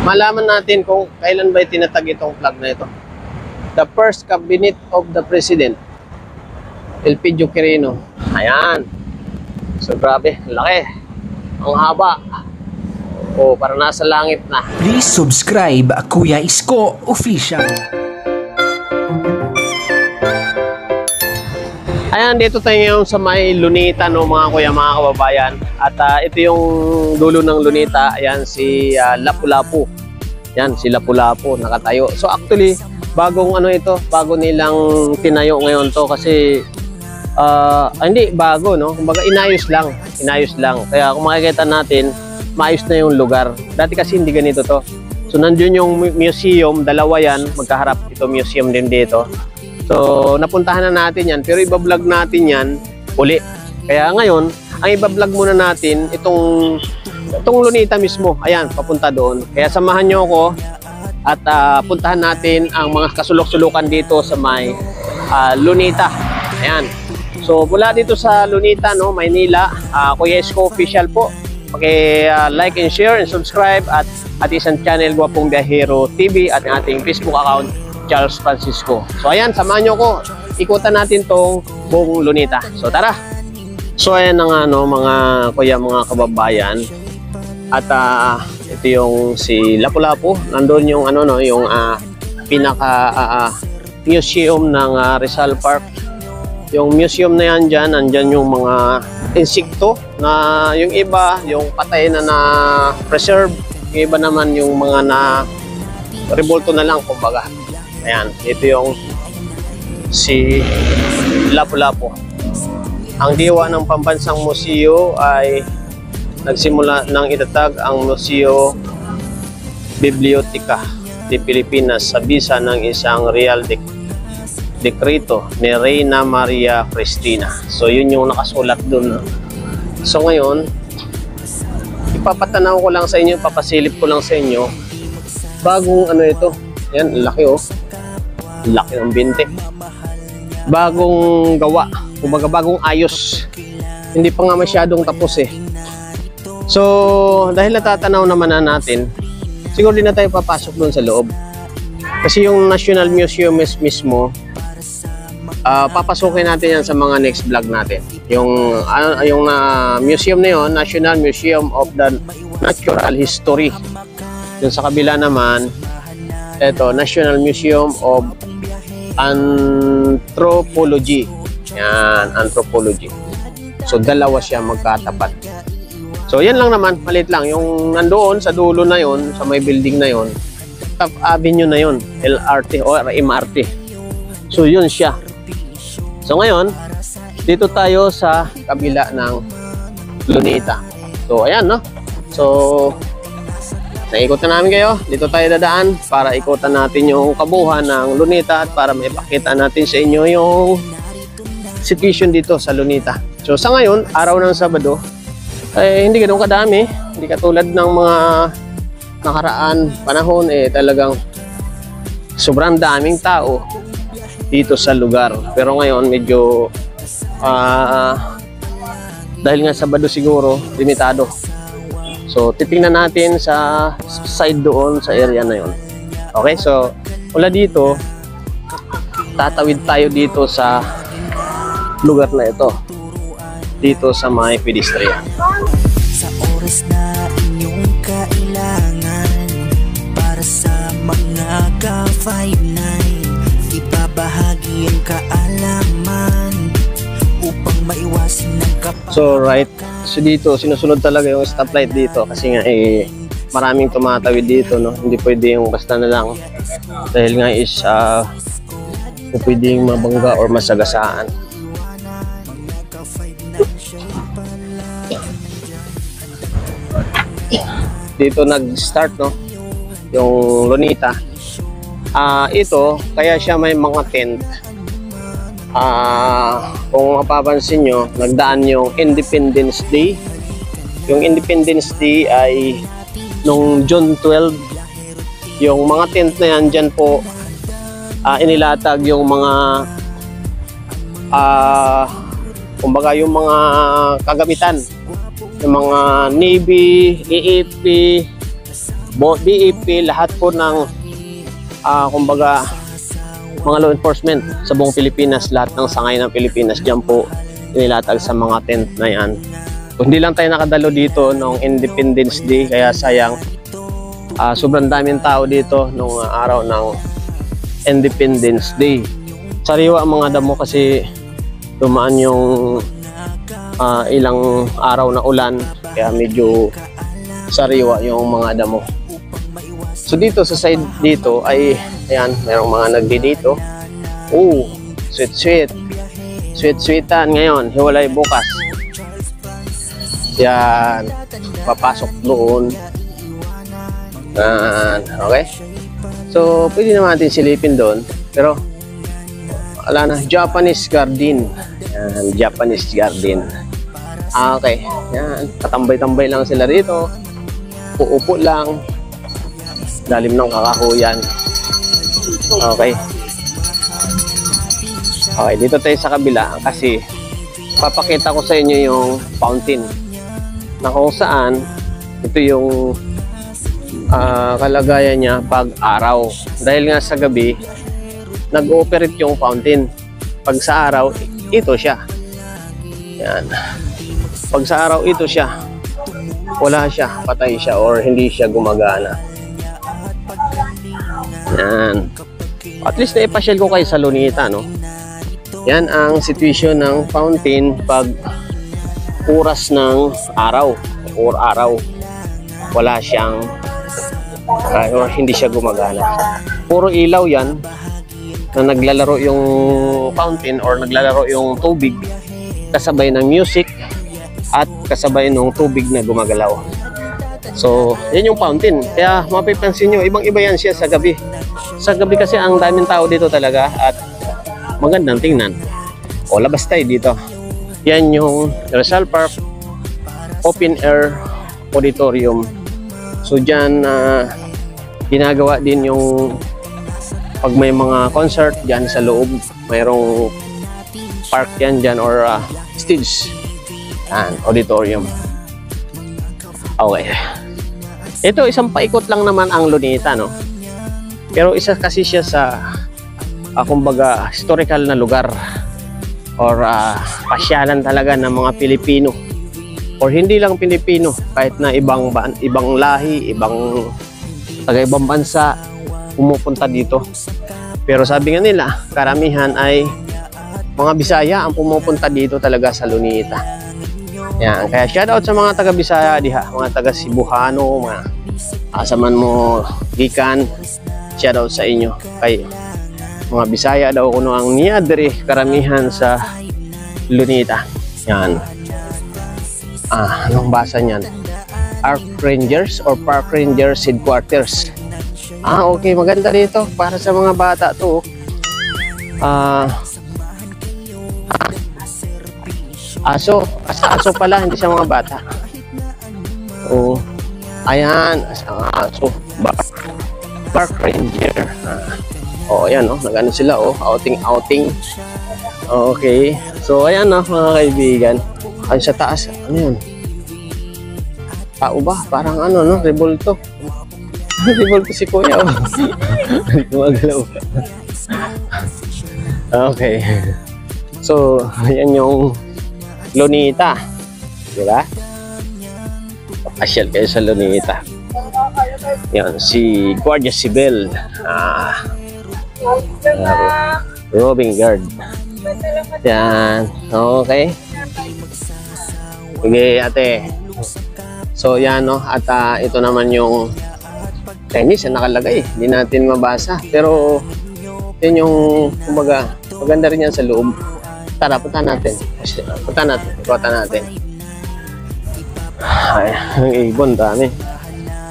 malaman natin kung kailan ba itinatag itong flag na ito. The first cabinet of the President, Elpidio Quirino. Ayan. So grabe, laki. Ang haba. O, para nasa langit na. Please subscribe Kuya Isko Official. Ayan, dito tayo ngayon sa may Lunita, no, mga kuya, mga kababayan. At ito yung dulo ng Lunita. Ayan, si Lapu-Lapu. Yan, si Lapu-Lapu nakatayo. So actually, bagong ano ito, bago nilang tinayo ngayon to kasi hindi bago, no? Kumbaga inayos lang, Kaya kung makikita natin, maayos na yung lugar. Dati kasi hindi ganito to. So nandiyon yung museum, dalawa yan, magkaharap. Ito museum din dito. So napuntahan na natin yan, pero iba-vlog natin yan uli. Kaya ngayon, ang iba-vlog muna natin itong Lunita mismo. Ayan, papunta doon. Kaya samahan nyo ako at puntahan natin ang mga kasulok-sulukan dito sa may Lunita. Ayan. So mula dito sa Lunita, no, Maynila, Kuya Isko Official po. Paki-like and share and subscribe at isang channel Gwapong Biyahero TV at ating Facebook account Charles Francisco. So ayan, samahan nyo ko. Ikutan natin tong buong Lunita. So tara. So ayan na nga, no, mga kuya, mga kababayan. At ito yung si Lapu-Lapu. Nandun yung ano, no, yung pinaka museum ng Rizal Park. Yung museum na yan dyan, nandyan yung mga insekto na yung iba, yung patay na na-preserve. Yung iba naman yung mga na-revolto na lang, kumbaga. Ayan, ito yung si Lapu-Lapu. Ang diwa ng pambansang museo ay nagsimula ng itatag ang Museo Biblioteca de Pilipinas sa bisa ng isang Real Dekreto ni Reina Maria Cristina. So yun yung nakasulat dun. So ngayon, ipapatanaw ko lang sa inyo, papasilip ko lang sa inyo bagong ano ito. Yan, laki oh. Laki ng binte. Bagong gawa. Kumbaga bagong ayos. Hindi pa nga masyadong tapos eh. So dahil natatanaw naman na natin, siguro din na tayo papasok doon sa loob. Kasi yung National Museum mismo, papasukin natin yan sa mga next vlog natin. Yung museum na yun, National Museum of the Natural History. Yung sa kabila naman, ito, National Museum of Anthropology. Yan, Anthropology. So dalawa siya magkatapat. So yan lang naman, maliit lang. Yung nandoon sa dulo na yon, sa may building na yon, Top Avenue na yon, LRT o MRT. So yun siya. So ngayon, dito tayo sa kabila ng Lunita. So ayan, no? So naikutan namin kayo. Dito tayo dadaan para ikutan natin yung kabuuan ng Lunita at para maipakita natin sa inyo yung situation dito sa Lunita. So sa ngayon, araw ng Sabado, ay hindi ganoon kadami. Hindi katulad ng mga nakaraan panahon, talagang sobrang daming tao dito sa lugar. Pero ngayon medyo dahil nga Sabado siguro, limitado. So titingnan natin sa side doon sa area na yon. Okay, so mula dito tatawid tayo dito sa lugar na ito, dito sa may pedestrian. Sa oras na inyong kailangan para sa mga ka-59, ibabahagi ang kaalaman upang maiwasin ng So right, so dito sinusunod talaga yung stoplight dito kasi nga maraming tumatawid dito, no? Hindi pwede yung basta na lang dahil nga is pwedeng mabangga or masagasaan. Dito nag-start, no, yung Lunita. Ito kaya siya may mga tent. Kung mapapansin nyo, nagdaan yung Independence Day. Yung Independence Day ay nung June 12. Yung mga tent na yan dyan po, inilatag yung mga kumbaga yung mga kagamitan, yung mga Navy, AFP, BEP, lahat po ng kumbaga mga law enforcement sa buong Pilipinas, lahat ng sangay ng Pilipinas diyan po inilatag sa mga tent na yan. Kung hindi lang tayo nakadalo dito nung Independence Day, kaya sayang sobrang daming tao dito nung araw ng Independence Day. Sariwa ang mga damo kasi dumaan yung ilang araw na ulan, kaya medyo sariwa yung mga damo. So dito sa side dito ay ayan, merong mga nagdi dito. Oh, sweet-sweetan ngayon, hiwalay bukas. Yan, papasok doon. Okay. So pwede naman natin silipin doon, pero wala na. Japanese garden. Yan, Japanese garden. Okay. Yan, katambay-tambay lang sila rito. Uupo lang. Lalim ng kakahuyan. Okay. Okay, dito tayo sa kabila kasi papakita ko sa inyo yung fountain na kung saan ito yung kalagayan niya pag araw. Dahil nga sa gabi nag-ooperate yung fountain. Pag sa araw, ito siya. Yan. Pag sa araw, ito siya. Wala siya, patay siya or hindi siya gumagana. Yan. At least naipasyal ko kayo sa Lunita, no? Yan ang situation ng fountain pag oras ng araw or araw. Wala siyang or hindi siya gumagana. Puro ilaw yan na naglalaro yung fountain or naglalaro yung tubig kasabay ng music at kasabay ng tubig na gumagalaw. So, yan yung fountain. Kaya mapipansin nyo, ibang-iba yan siya sa gabi. Sa gabi kasi ang daming tao dito talaga at magandang tingnan. O, labas tayo dito. Yan yung Rizal Park Open Air Auditorium. So, dyan ginagawa din yung pag may mga concert dyan sa loob. Mayroong park yan dyan or stage. Yan, auditorium. Okay. Ito, isang paikot lang naman ang Lunita, no? Pero isa kasi siya sa kumbaga historical na lugar or pasyalan talaga ng mga Pilipino or hindi lang Pilipino, kahit na ibang lahi, taga-ibang bansa pumupunta dito. Pero sabi nga nila, karamihan ay mga Bisaya ang pumupunta dito talaga sa Lunita. Yan, kaya shoutout sa mga taga-Bisaya diha, mga taga-Cebuano, mga asaman mo gikan, shoutout sa inyo. Kay mga Bisaya daw kuno ang niadri karamihan sa Lunita. Yan. Anong basa niyan? Park Rangers or Park Rangers Headquarters. Okay, maganda dito para sa mga bata to. Aso pala, hindi siya mga bata. Oh, ayan, aso, Park Ranger. Ayan, nag-ano sila, outing. Okay, so ayan, mga kaibigan. Ay, sa taas, ano yun? Tao ba? Parang revolto. Revolto si Kuya, Hindi gumagalaw. Okay. So, ayan yung Lunita, di ba? Pasyal kayo sa Lunita. Yan, si Guardia Civil, roving guard. Yan, okay. Okay, ate. So, yan, at ito naman yung Chinese na nakalagay. Hindi natin mabasa. Pero, yun yung, kumbaga, maganda rin yan sa loob. Tara, punta natin. Ikutan natin. Ay, ang ibon, dami.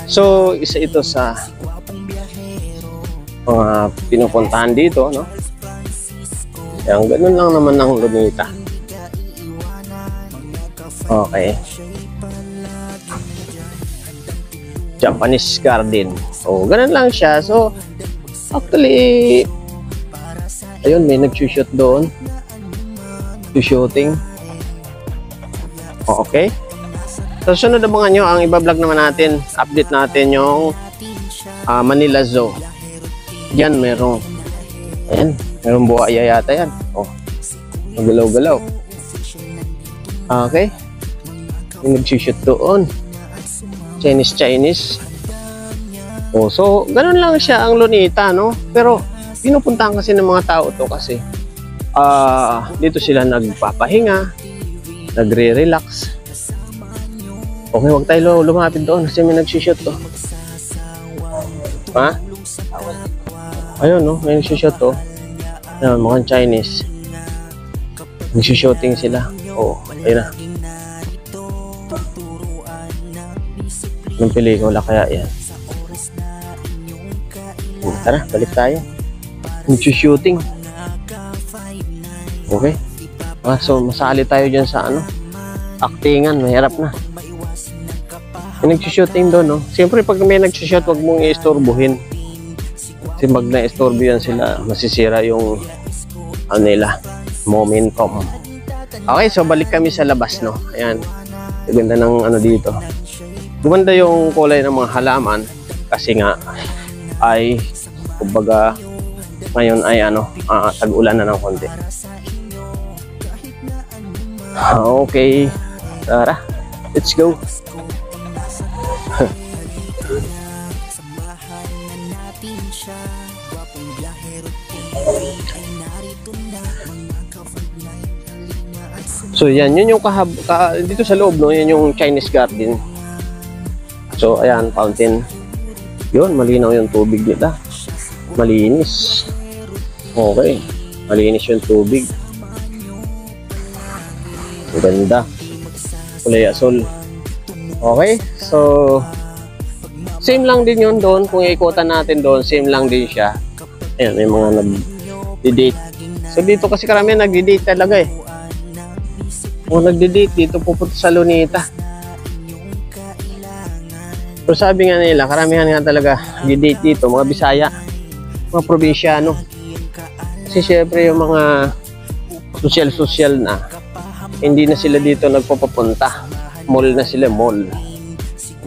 So, isa ito sa mga pinupuntahan dito, no? Yan, ganun lang naman ng Lunita. Okay. Japanese garden. Ganun lang siya. So, actually, ayun, may nag-shoot doon. Shooting. Okay. So, sunod abangan nyo, ang iba-vlog naman natin, update natin yung Manila Zoo. Yan, merong buhaya yata yan. Oh, magalaw-galaw. Okay. Yung nagsushoot doon. Chinese. Oh, so, ganun lang siya ang Lunita, no? Pero, pinupuntahan kasi ng mga tao to kasi dito sila nagpapahinga, nagre-relax. Okay, wag tayo lumapit doon kasi may nagsushoot to. Ha? Ayun, no? May nagsushoot to. Ayun, mukhang Chinese. Nagsushooting sila. Oo, ayun na. Anong pelikula kaya yan? Tara, balik tayo. Nagsushooting. Okay. So, masali tayo dyan sa actingan. Mahirap na. May nagsushooting doon, no? Siyempre, pag may nagsushoot, wag mong i-istorbohin. Kasi pag na-istorbo yan sila, masisira yung nila, momentum. Okay, so balik kami sa labas, no? Ayan. Ganda ng dito. Gumanda yung kulay ng mga halaman kasi nga ay kumbaga ngayon ay tag-ulan na ng konti. Okay. Tara. Let's go. So yan, yun yung dito sa loob, no? Yan yung Chinese garden. So ayan, fountain. Yun, malinaw yung tubig nila. Malinis. Okay. Malinis yung tubig. Ganda. Kulay asul. Okay. So, same lang din yun doon. Kung ikutan natin doon, same lang din siya. Ayan, may mga nag-date. So, dito kasi karamihan nag-date talaga eh. Kung nag-date dito, pupunta sa Lunita. Pero sabi nga nila, karamihan nga talaga nag-date dito, mga Bisaya, mga probinsyano. Kasi syempre yung mga social na, hindi na sila dito nagpapapunta. Mall na sila, mall.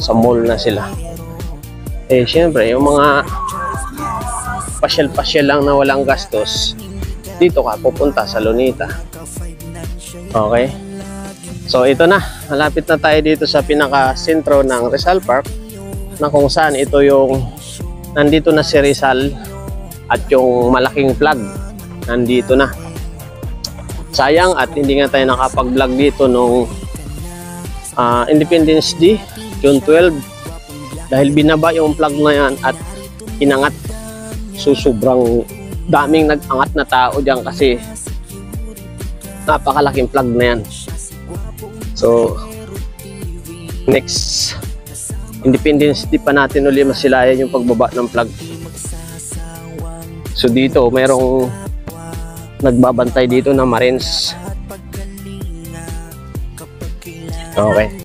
Sa mall na sila. Eh syempre, yung mga pasyal-pasyal lang na walang gastos, dito ka pupunta sa Lunita. Okay? So ito na, malapit na tayo dito sa pinaka-sentro ng Rizal Park, na kung saan ito yung nandito na si Rizal at yung malaking flag nandito na. Sayang at hindi nga tayo nakapag-vlog dito nung Independence Day, June 12, dahil binaba yung flag na yan at inangat. So sobrang daming nag-angat na tao dyan kasi napakalaking flag na yan. So next Independence Day pa natin uli masilayan yung pagbaba ng flag. So dito mayroong nagbabantay dito na Marines. Okay.